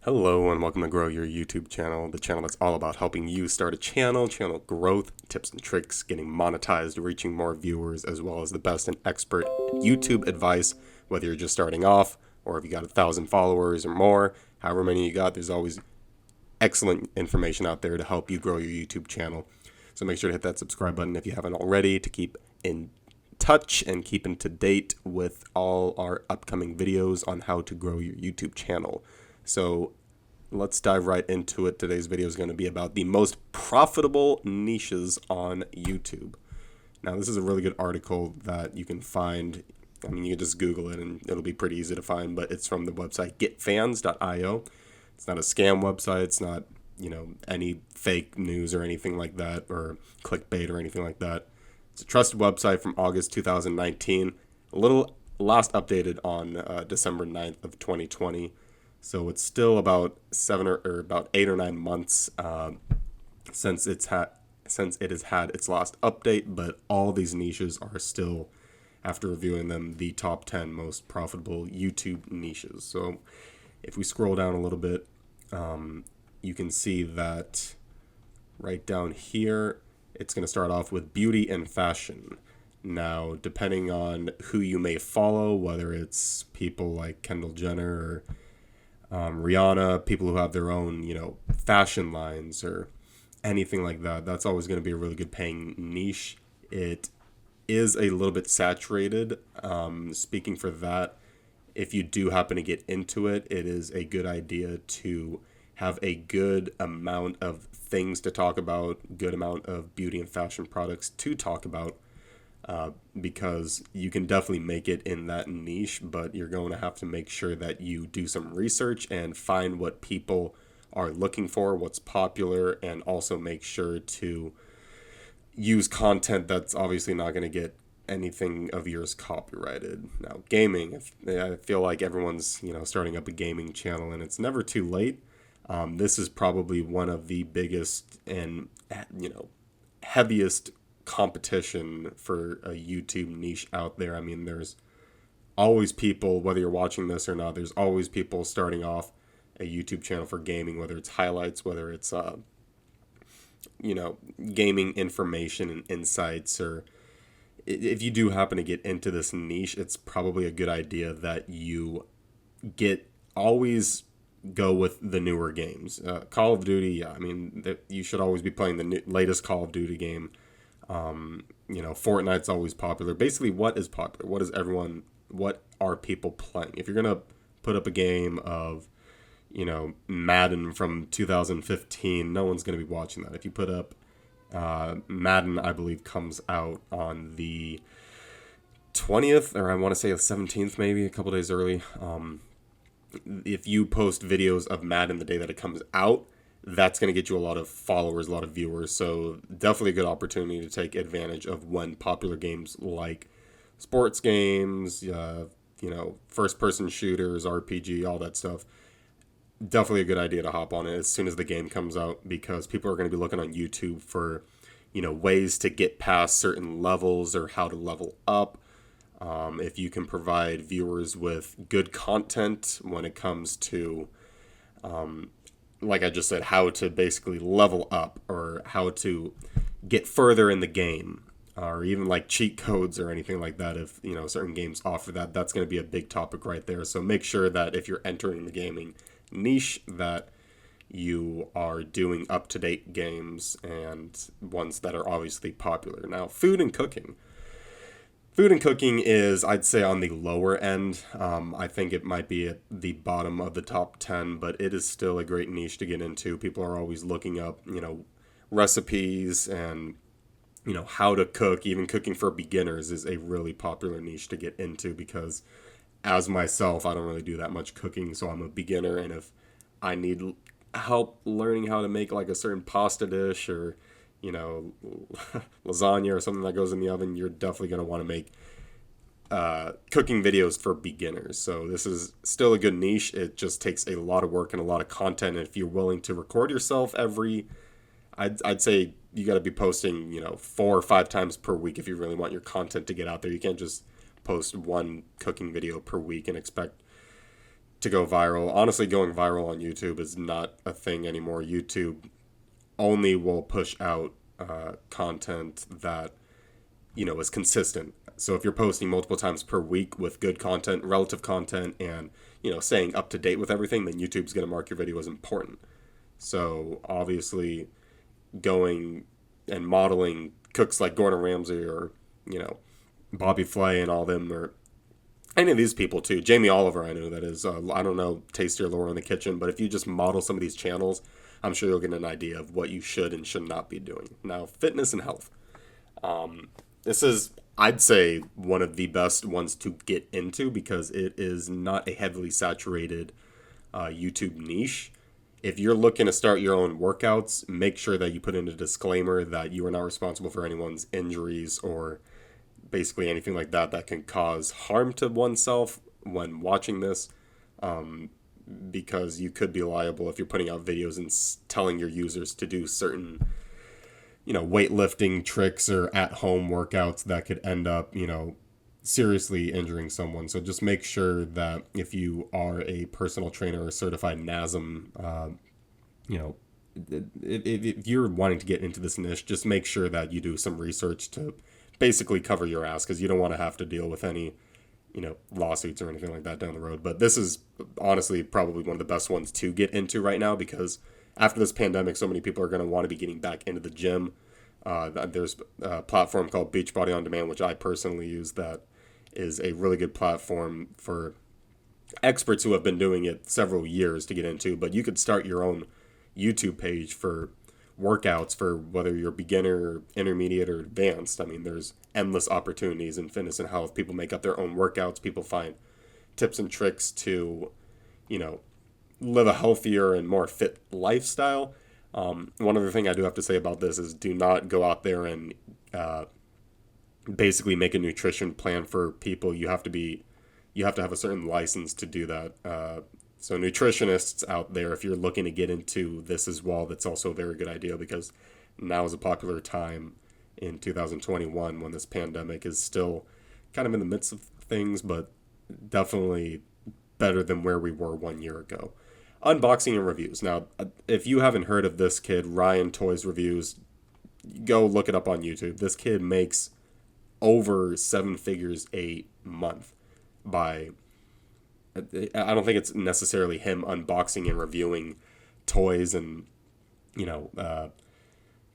Hello and welcome to Grow Your YouTube channel, the channel that's all about helping you start a channel growth, tips and tricks, getting monetized, reaching more viewers, as well as the best and expert YouTube advice, whether you're just starting off or if you got 1,000 followers or more, however many you got, there's always excellent information out there to help you grow your YouTube channel. So make sure to hit that subscribe button if you haven't already to keep in touch and keep to date with all our upcoming videos on how to grow your YouTube channel. So let's dive right into it. Today's video is going to be about the most profitable niches on YouTube. Now, this is a really good article that you can find. I mean, you can just Google it and it'll be pretty easy to find, but it's from the website getfans.io. It's not a scam website. It's not, any fake news or anything like that, or clickbait or anything like that. It's a trusted website from August 2019. A little last updated on December 9th of 2020. So it's still about about 8 or 9 months since it has had its last update, but all these niches are still, after reviewing them, the top 10 most profitable YouTube niches. So if we scroll down a little bit, you can see that right down here, it's going to start off with beauty and fashion. Now, depending on who you may follow, whether it's people like Kendall Jenner or Rihanna, people who have their own, fashion lines or anything like that, that's always going to be a really good paying niche. It is a little bit saturated. Speaking for that, if you do happen to get into it, it is a good idea to have a good amount of things to talk about, good amount of beauty and fashion products to talk about. Because you can definitely make it in that niche, but you're going to have to make sure that you do some research and find what people are looking for, what's popular, and also make sure to use content that's obviously not going to get anything of yours copyrighted. Now, gaming, I feel like everyone's, starting up a gaming channel, and it's never too late. This is probably one of the biggest and, heaviest competition for a YouTube niche out there. I mean, there's always people, whether you're watching this or not, there's always people starting off a YouTube channel for gaming, whether it's highlights, whether it's gaming information and insights, or if you do happen to get into this niche, it's probably a good idea that you always go with the newer games. Call of Duty, I mean, you should always be playing the latest Call of Duty game. Fortnite's always popular. Basically, what is popular? What are people playing? If you're going to put up a game of, Madden from 2015, no one's going to be watching that. If you put up Madden, I believe, comes out on the 20th, or I want to say the 17th, maybe a couple days early. If you post videos of Madden the day that it comes out, that's going to get you a lot of followers, a lot of viewers. So definitely a good opportunity to take advantage of when popular games like sports games, first-person shooters, RPG, all that stuff. Definitely a good idea to hop on it as soon as the game comes out, because people are going to be looking on YouTube for, ways to get past certain levels or how to level up. If you can provide viewers with good content when it comes to like I just said, how to basically level up or how to get further in the game, or even like cheat codes or anything like that. If, certain games offer that, that's going to be a big topic right there. So make sure that if you're entering the gaming niche, that you are doing up-to-date games and ones that are obviously popular. Now, food and cooking. Food and cooking is, I'd say, on the lower end. I think it might be at the bottom of the top 10, but it is still a great niche to get into. People are always looking up, recipes and, how to cook. Even cooking for beginners is a really popular niche to get into, because as myself, I don't really do that much cooking, so I'm a beginner. And if I need help learning how to make like a certain pasta dish or lasagna or something that goes in the oven, you're definitely going to want to make cooking videos for beginners. So this is still a good niche. It just takes a lot of work and a lot of content. And if you're willing to record yourself I'd say you got to be posting, 4 or 5 times per week if you really want your content to get out there. You can't just post one cooking video per week and expect to go viral. Honestly, going viral on YouTube is not a thing anymore. YouTube only will push out content that, is consistent. So if you're posting multiple times per week with good content, relative content, and, staying up to date with everything, then YouTube's going to mark your video as important. So obviously going and modeling cooks like Gordon Ramsay or, Bobby Flay and all them, or any of these people too. Jamie Oliver, I know that is. I don't know Tasty or Laura in the Kitchen, but if you just model some of these channels, I'm sure you'll get an idea of what you should and should not be doing. Now, fitness and health. This is, I'd say, one of the best ones to get into because it is not a heavily saturated YouTube niche. If you're looking to start your own workouts, make sure that you put in a disclaimer that you are not responsible for anyone's injuries or basically anything like that that can cause harm to oneself when watching this, because you could be liable if you're putting out videos and telling your users to do certain, weightlifting tricks or at-home workouts that could end up, seriously injuring someone. So just make sure that if you are a personal trainer or certified NASM, if you're wanting to get into this niche, just make sure that you do some research to basically cover your ass, because you don't want to have to deal with any, lawsuits or anything like that down the road. But this is honestly probably one of the best ones to get into right now, because after this pandemic, so many people are going to want to be getting back into the gym. There's a platform called Beachbody On Demand, which I personally use, that is a really good platform for experts who have been doing it several years to get into. But you could start your own YouTube page for workouts for whether you're beginner, intermediate, or advanced. I mean, there's endless opportunities in fitness and health. People make up their own workouts. People find tips and tricks to, live a healthier and more fit lifestyle. One other thing I do have to say about this is do not go out there and basically make a nutrition plan for people. You have to have a certain license to do that. So nutritionists out there, if you're looking to get into this as well, that's also a very good idea, because now is a popular time in 2021 when this pandemic is still kind of in the midst of things, but definitely better than where we were 1 year ago. Unboxing and reviews. Now, if you haven't heard of this kid, Ryan Toys Reviews, go look it up on YouTube. This kid makes over 7 figures a month by... I don't think it's necessarily him unboxing and reviewing toys and,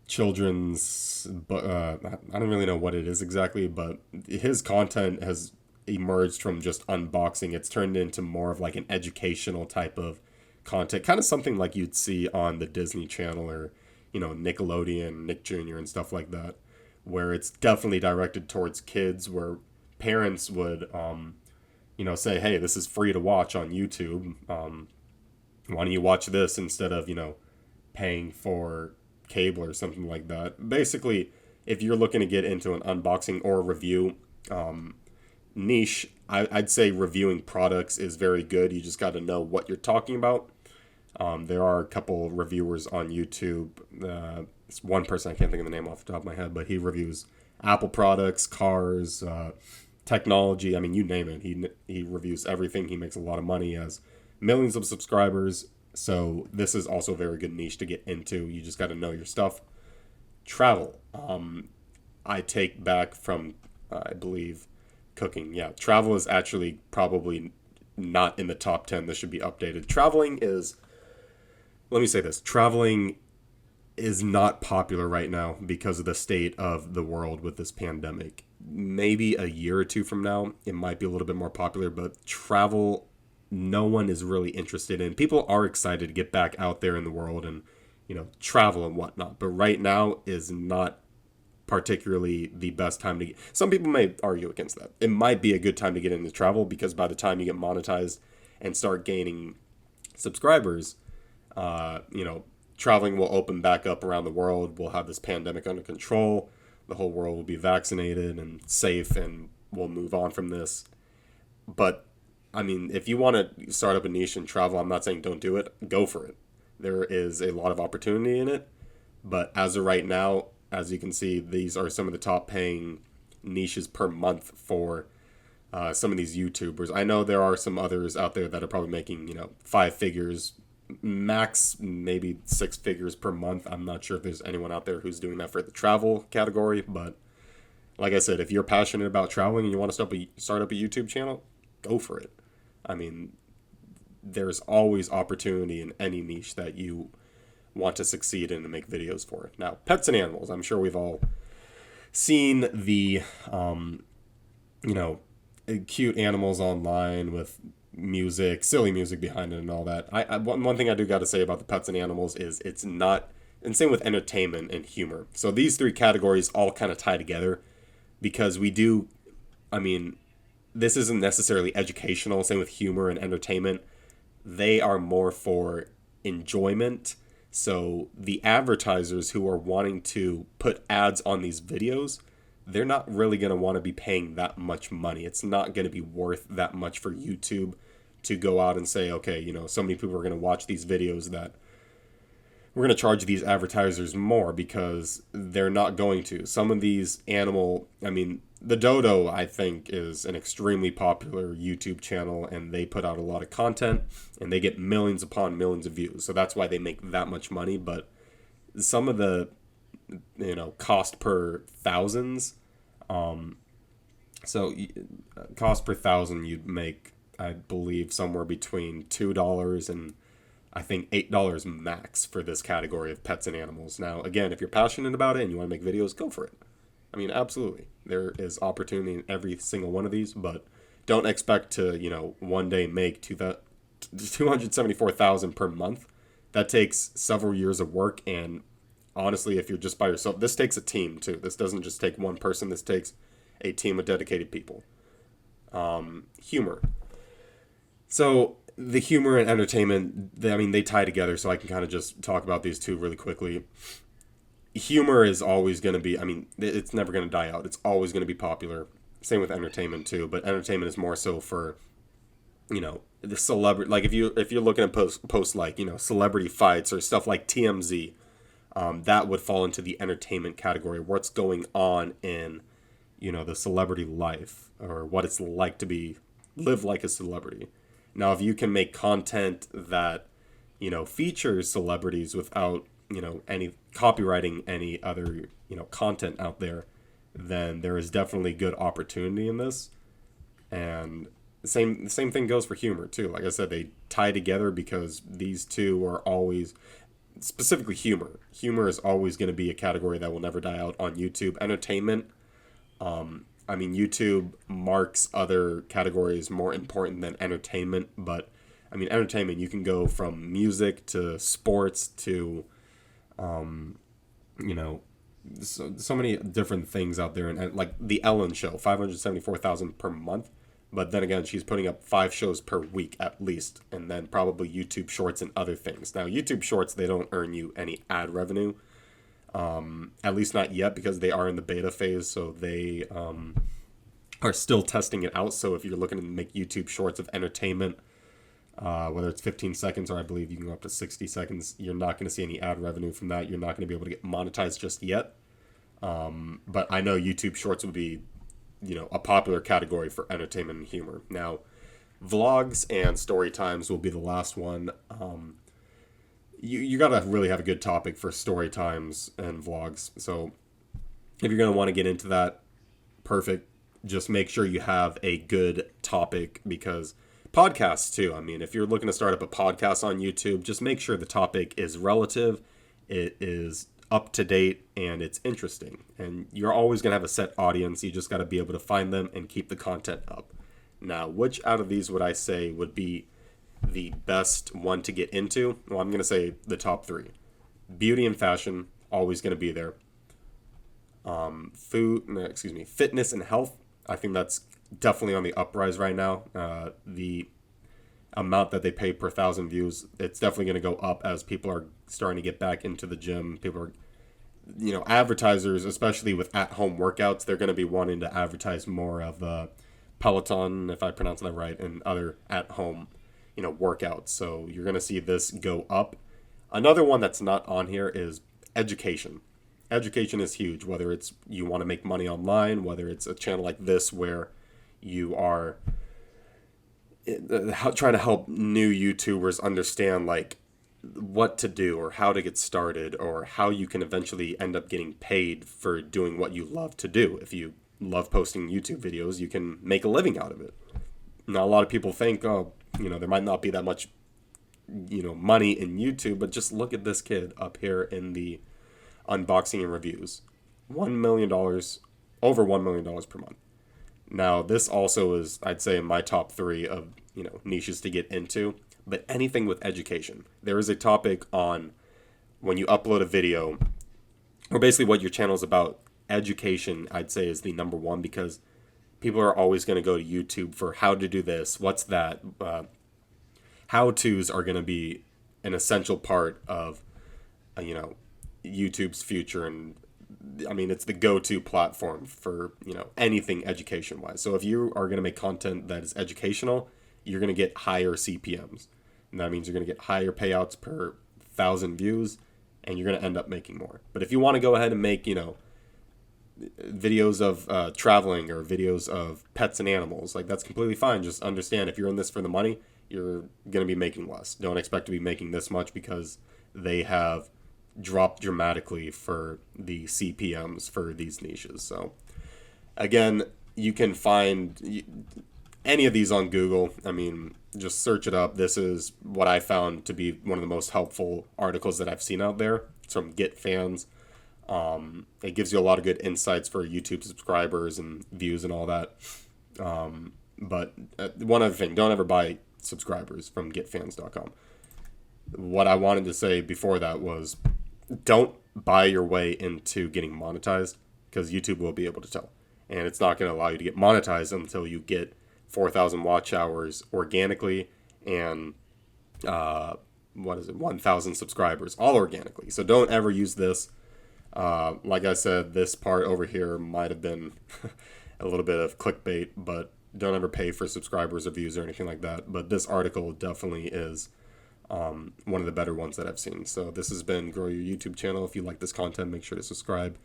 children's, but I don't really know what it is exactly, but his content has emerged from just unboxing. It's turned into more of like an educational type of content, kind of something like you'd see on the Disney Channel or, Nickelodeon, Nick Jr. and stuff like that, where it's definitely directed towards kids, where parents would, say, hey, this is free to watch on YouTube. Why don't you watch this instead of, paying for cable or something like that? Basically, if you're looking to get into an unboxing or review niche, I'd say reviewing products is very good. You just got to know what you're talking about. There are a couple reviewers on YouTube. It's one person, I can't think of the name off the top of my head, but he reviews Apple products, cars, technology. I mean, you name it. He reviews everything. He makes a lot of money, has millions of subscribers. So this is also a very good niche to get into. You just got to know your stuff. Travel. I take back from, I believe, cooking. Yeah, travel is actually probably not in the top 10. This should be updated. Let me say this. Traveling is not popular right now because of the state of the world with this pandemic. Maybe a year or two from now, it might be a little bit more popular, but travel, no one is really interested in. People are excited to get back out there in the world and, travel and whatnot. But right now is not particularly the best time to get. Some people may argue against that. It might be a good time to get into travel because by the time you get monetized and start gaining subscribers, traveling will open back up around the world. We'll have this pandemic under control. The whole world will be vaccinated and safe, and we'll move on from this. But, I mean, if you want to start up a niche in travel, I'm not saying don't do it. Go for it. There is a lot of opportunity in it. But as of right now, as you can see, these are some of the top paying niches per month for some of these YouTubers. I know there are some others out there that are probably making, 5 figures, max maybe 6 figures per month. I'm not sure if there's anyone out there who's doing that for the travel category, but like I said, if you're passionate about traveling and you want to start up a YouTube channel, go for it. I mean, there's always opportunity in any niche that you want to succeed in and make videos for. Now, pets and animals, I'm sure we've all seen the, cute animals online with music, silly music behind it and all that. One thing I do got to say about the pets and animals is it's not, and same with entertainment and humor. So these three categories all kind of tie together because this isn't necessarily educational. Same with humor and entertainment. They are more for enjoyment. So the advertisers who are wanting to put ads on these videos, they're not really going to want to be paying that much money. It's not going to be worth that much for YouTube to go out and say, okay, so many people are going to watch these videos that we're going to charge these advertisers more, because they're not going to. Some of these the Dodo, I think, is an extremely popular YouTube channel, and they put out a lot of content, and they get millions upon millions of views. So that's why they make that much money. But some of the, cost per thousands, cost per thousand, you'd make, I believe, somewhere between $2 and I think $8 max for this category of pets and animals. Now, again, if you're passionate about it and you want to make videos, go for it. Absolutely. There is opportunity in every single one of these, but don't expect to, one day make $274,000 per month. That takes several years of work, and honestly, if you're just by yourself, this takes a team too. This doesn't just take one person. This takes a team of dedicated people. Humor. So the humor and entertainment, they tie together, so I can kind of just talk about these two really quickly. Humor is always going to be, it's never going to die out. It's always going to be popular. Same with entertainment too, but entertainment is more so for, the celebrity. Like if you're looking at posts like, celebrity fights or stuff like TMZ, that would fall into the entertainment category. What's going on in, the celebrity life, or what it's like to live like a celebrity. Now, if you can make content that, features celebrities without, any copywriting any other, content out there, then there is definitely good opportunity in this. And the same thing goes for humor too. Like I said, they tie together because these two are always, specifically humor. Humor is always going to be a category that will never die out on YouTube. Entertainment, YouTube marks other categories more important than entertainment, but entertainment, you can go from music to sports to, so many different things out there. And like the Ellen Show, 574,000 per month. But then again, she's putting up 5 shows per week at least, and then probably YouTube Shorts and other things. Now, YouTube Shorts, they don't earn you any ad revenue, at least not yet, because they are in the beta phase, so they are still testing it out. So if you're looking to make YouTube Shorts of entertainment, whether it's 15 seconds or I believe you can go up to 60 seconds, you're not going to see any ad revenue from that. You're not going to be able to get monetized just yet. But I know YouTube Shorts would be, a popular category for entertainment and humor. Now, vlogs and story times will be the last one. You got to really have a good topic for story times and vlogs. So if you're going to want to get into that, perfect. Just make sure you have a good topic, because podcasts too. If you're looking to start up a podcast on YouTube, just make sure the topic is relative, it is up to date, and it's interesting. And you're always going to have a set audience. You just got to be able to find them and keep the content up. Now, which out of these would I say would be the best one to get into? Well, I'm going to say the top 3. Beauty and fashion, always going to be there. Fitness and health. I think that's definitely on the uprise right now. The amount that they pay per 1,000 views, it's definitely going to go up as people are starting to get back into the gym. People are, advertisers, especially with at-home workouts, they're going to be wanting to advertise more of Peloton, if I pronounce that right, and other at-home, workouts. So you're going to see this go up. Another one that's not on here is education. Education is huge, whether it's you want to make money online, whether it's a channel like this where, you are trying to help new YouTubers understand like what to do or how to get started or how you can eventually end up getting paid for doing what you love to do. If you love posting YouTube videos, you can make a living out of it. Now, a lot of people think, oh, there might not be that much, money in YouTube, but just look at this kid up here in the unboxing and reviews. $1 million, over $1 million per month. Now, this also is, I'd say, in my top 3 of, niches to get into. But anything with education. There is a topic on when you upload a video, or basically what your channel is about. Education, I'd say, is the number one, because people are always going to go to YouTube for how to do this, what's that. How-tos are going to be an essential part of, YouTube's future. And I mean, it's the go-to platform for, anything education-wise. So if you are going to make content that is educational, you're going to get higher CPMs. And that means you're going to get higher payouts per 1,000 views, and you're going to end up making more. But if you want to go ahead and make, videos of traveling or videos of pets and animals, like, that's completely fine. Just understand, if you're in this for the money, you're going to be making less. Don't expect to be making this much, because they have dropped dramatically for the CPMs for these niches. So again, you can find any of these on Google. I mean, just search it up. This is what I found to be one of the most helpful articles that I've seen out there. It's from Get Fans. It gives you a lot of good insights for YouTube subscribers and views and all that. But one other thing, don't ever buy subscribers from getfans.com. What I wanted to say before that was, don't buy your way into getting monetized, because YouTube will be able to tell. And it's not going to allow you to get monetized until you get 4,000 watch hours organically and 1,000 subscribers, all organically. So don't ever use this. Like I said, this part over here might have been a little bit of clickbait, but don't ever pay for subscribers or views or anything like that. But this article definitely is one of the better ones that I've seen. So this has been Grow Your YouTube Channel. If you like this content, make sure to subscribe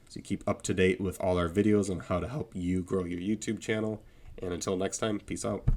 so you keep up to date with all our videos on how to help you grow your YouTube channel. And until next time, peace out.